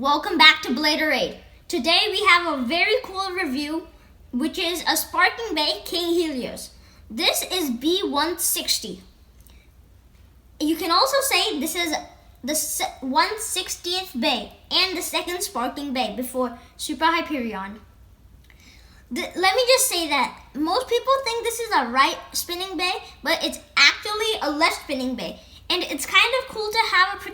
Welcome back to Bladerade. Today we have a very cool review, which is a Sparking Bay King Helios. This is B-160. You can also say this is the 160th bay and the second Sparking Bay before Super Hyperion. Let me just say that most people think this is a right spinning bay, but it's actually a left spinning bay. And it's kind of cool to have a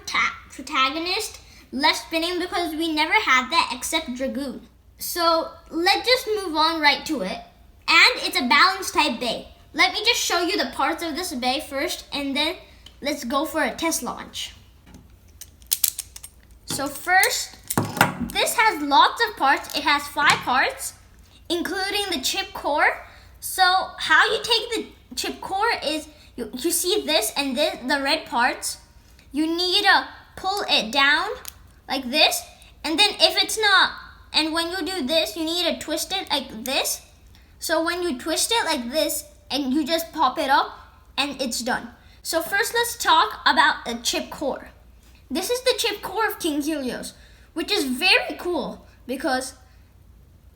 protagonist left spinning because we never had that except Dragoon. So let's just move on right to it. And it's a balance type bay. Let me just show you the parts of this bay first, and then let's go for a test launch. So first, this has lots of parts. It has 5 parts, including the chip core. So how you take the chip core is you see this and this, the red parts. You need to pull it down like this, and then if it's not, and when you do this, you need to twist it like this. So when you twist it like this, and you just pop it up, and it's done. So first let's talk about the chip core. This is the chip core of King Helios, which is very cool because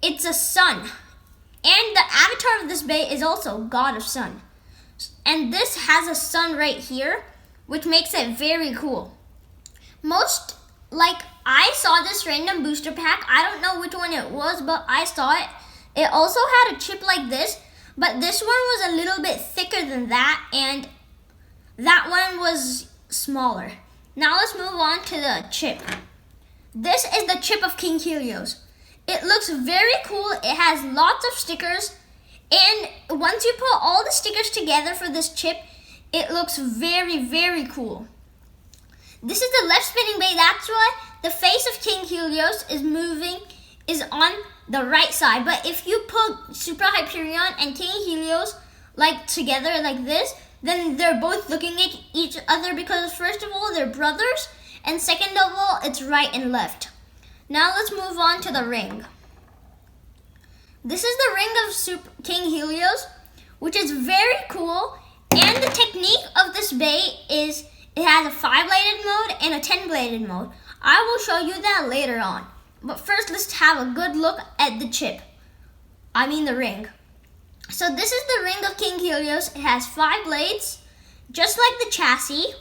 it's a sun. And the avatar of this bay is also God of Sun. And this has a sun right here, which makes it very cool. I saw this random booster pack. I don't know which one it was, but I saw it. It also had a chip like this, but this one was a little bit thicker than that, and that one was smaller. Now let's move on to the chip. This is the chip of King Helios. It looks very cool. It has lots of stickers, and once you put all the stickers together for this chip, it looks very, very cool. This is the left spinning bay. That's why the face of King Helios is on the right side. But if you put Super Hyperion and King Helios together like this, then they're both looking at each other because first of all, they're brothers, and second of all, it's right and left. Now let's move on to the ring. This is the ring of King Helios, which is very cool. And the technique of this bay is it has a 5-bladed mode and a 10-bladed mode. I will show you that later on. But first, let's have a good look at the chip. The ring. So this is the ring of King Helios. It has 5 blades, just like the chassis.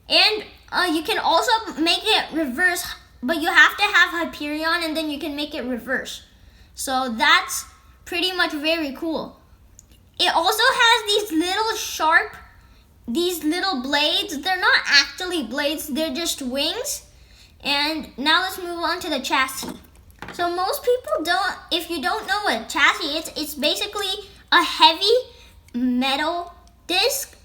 And you can also make it reverse, but you have to have Hyperion and then you can make it reverse. So that's pretty much very cool. It also has these little blades. They're not actually blades, they're just wings. And now let's move on to the chassis. So most people if you don't know what a chassis is, it's basically a heavy metal disc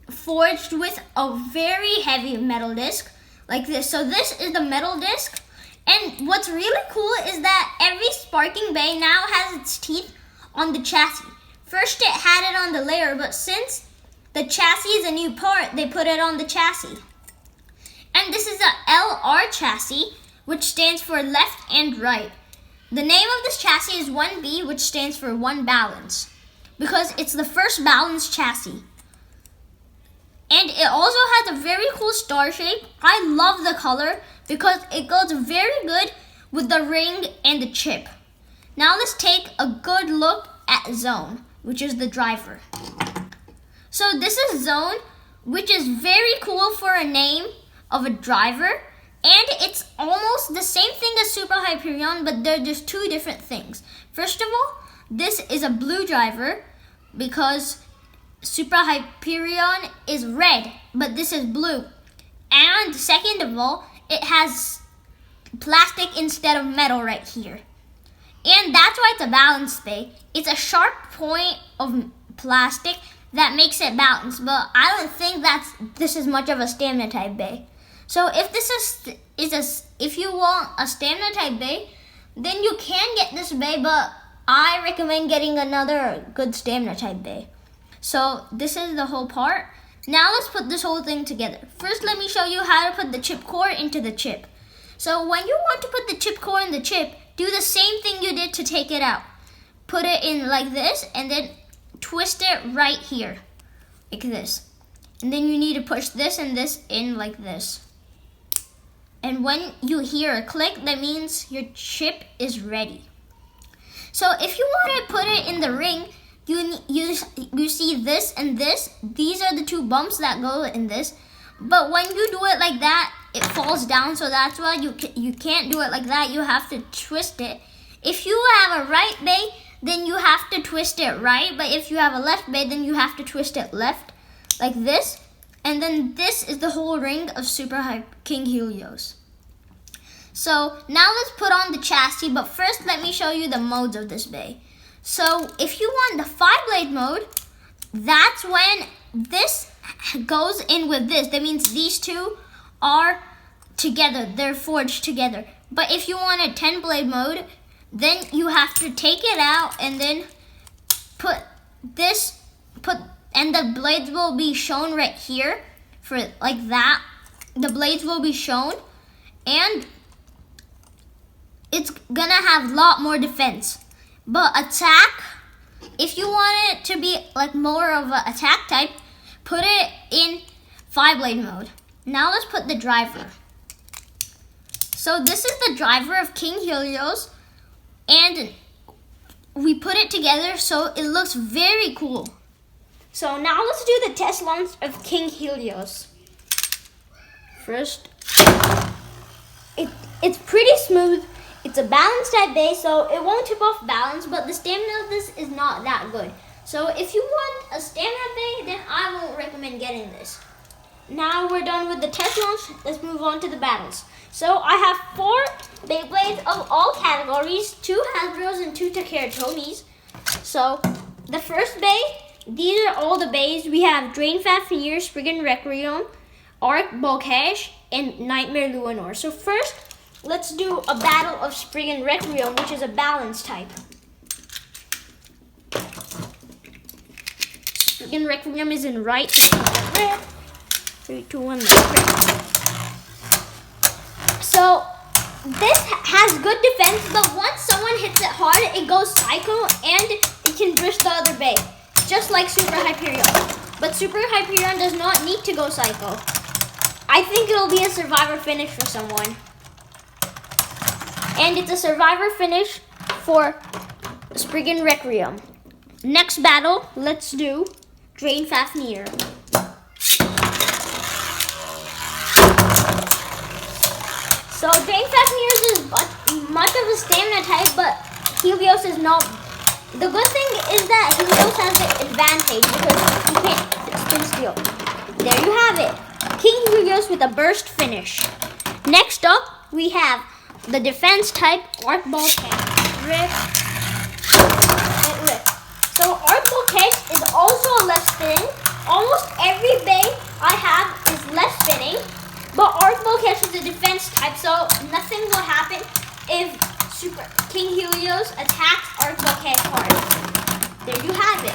forged with a very heavy metal disc like this. So this is the metal disc. And what's really cool is that every Sparking Bay now has its teeth on the chassis. First it had it on the layer, but since the chassis is a new part, they put it on the chassis. And this is a LR chassis, which stands for left and right. The name of this chassis is 1B, which stands for 1 balance, because it's the first balanced chassis. And it also has a very cool star shape. I love the color because it goes very good with the ring and the chip. Now let's take a good look at Zone, which is the driver. So this is Zone, which is very cool for a name of a driver. And it's almost the same thing as Super Hyperion, but they're just 2 different things. First of all, this is a blue driver because Super Hyperion is red, but this is blue. And second of all, it has plastic instead of metal right here. And that's why it's a balanced bay. It's a sharp point of plastic that makes it balanced, but I don't think this is much of a stamina type bay. So if you want a stamina type bay, then you can get this bay, but I recommend getting another good stamina type bay. So this is the whole part. Now let's put this whole thing together. First, let me show you how to put the chip core into the chip. So when you want to put the chip core in the chip, do the same thing you did to take it out. Put it in like this, and then twist it right here, like this. And then you need to push this and this in like this. And when you hear a click, that means your chip is ready. So if you want to put it in the ring, you see this and this. These are the two bumps that go in this. But when you do it like that, it falls down. So that's why you can't do it like that. You have to twist it. If you have a right bay, then you have to twist it right. But if you have a left bay, then you have to twist it left, like this. And then this is the whole ring of King Helios. So now let's put on the chassis, but first let me show you the modes of this bay. So if you want the 5-blade mode, that's when this goes in with this. That means these two are together, they're forged together. But if you want a 10-blade mode, then you have to take it out and then and the blades will be shown right here, for like that. The blades will be shown, and it's gonna have a lot more defense. But attack, if you want it to be like more of an attack type, put it in 5-blade mode. Now let's put the driver. So this is the driver of King Helios, and we put it together so it looks very cool. So now let's do the test launch of King Helios. First, it's pretty smooth. It's a balanced type base, so it won't tip off balance, but the stamina of this is not that good. So if you want a stamina bay, then I won't recommend getting this. Now we're done with the test launch. Let's move on to the battles. So I have 4 Beyblades of all categories, 2 Hasbros and 2 Takara Tomys. So the first bay, these are all the bays. We have Drain Fafnir, Spriggan Requiem, Arc Bolkash, and Nightmare Luinor. So first, let's do a battle of Spriggan Requiem, which is a balance type. Spriggan Requiem is in right. 3, 2, 1, rip. So this has good defense, but once someone hits it hard, it goes psycho and it can burst the other bay, just like Super Hyperion. But Super Hyperion does not need to go psycho. I think it'll be a survivor finish for someone. And it's a survivor finish for Spriggan Requiem. Next battle, let's do Drain Fafnir. So Drain Fafnir is much of a stamina type, but Helios is not. The good thing is that Helios has the advantage because he can't spin steel. There you have it. King Helios with a burst finish. Next up, we have the defense type Arc Bolkash. Rip and rip. So Arc Bolkash is also a left spinning. Almost every bay I have is left spinning, but Arc Bolkash is a defense type, so nothing will happen if King Helios attacks Arc Bolkash hard. There you have it.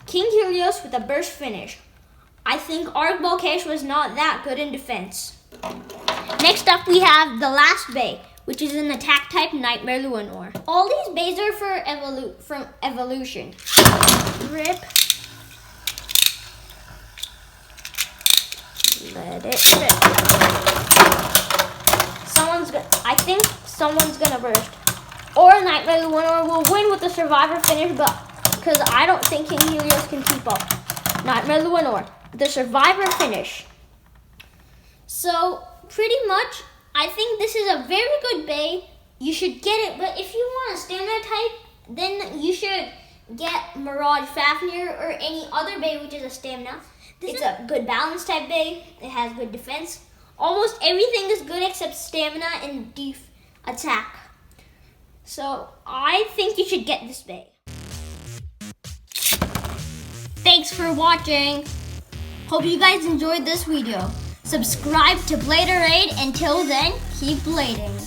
King Helios with a burst finish. I think Arc Bolkash was not that good in defense. Next up, we have the last bay, which is an attack type Nightmare Luinor. All these bays are from evolution. Rip. Let it rip. I think someone's gonna burst. Or Nightmare Luinor will win with the survivor finish, but because I don't think King Helios can keep up. Nightmare Luinor, the survivor finish. So pretty much, I think this is a very good bay. You should get it, but if you want a stamina type, then you should get Mirage Fafnir or any other bay which is a stamina. It's a good balance type bay. It has good defense. Almost everything is good except stamina and attack. So I think you should get this bay. Thanks for watching. Hope you guys enjoyed this video. Subscribe to Bladerade. Until then, keep blading.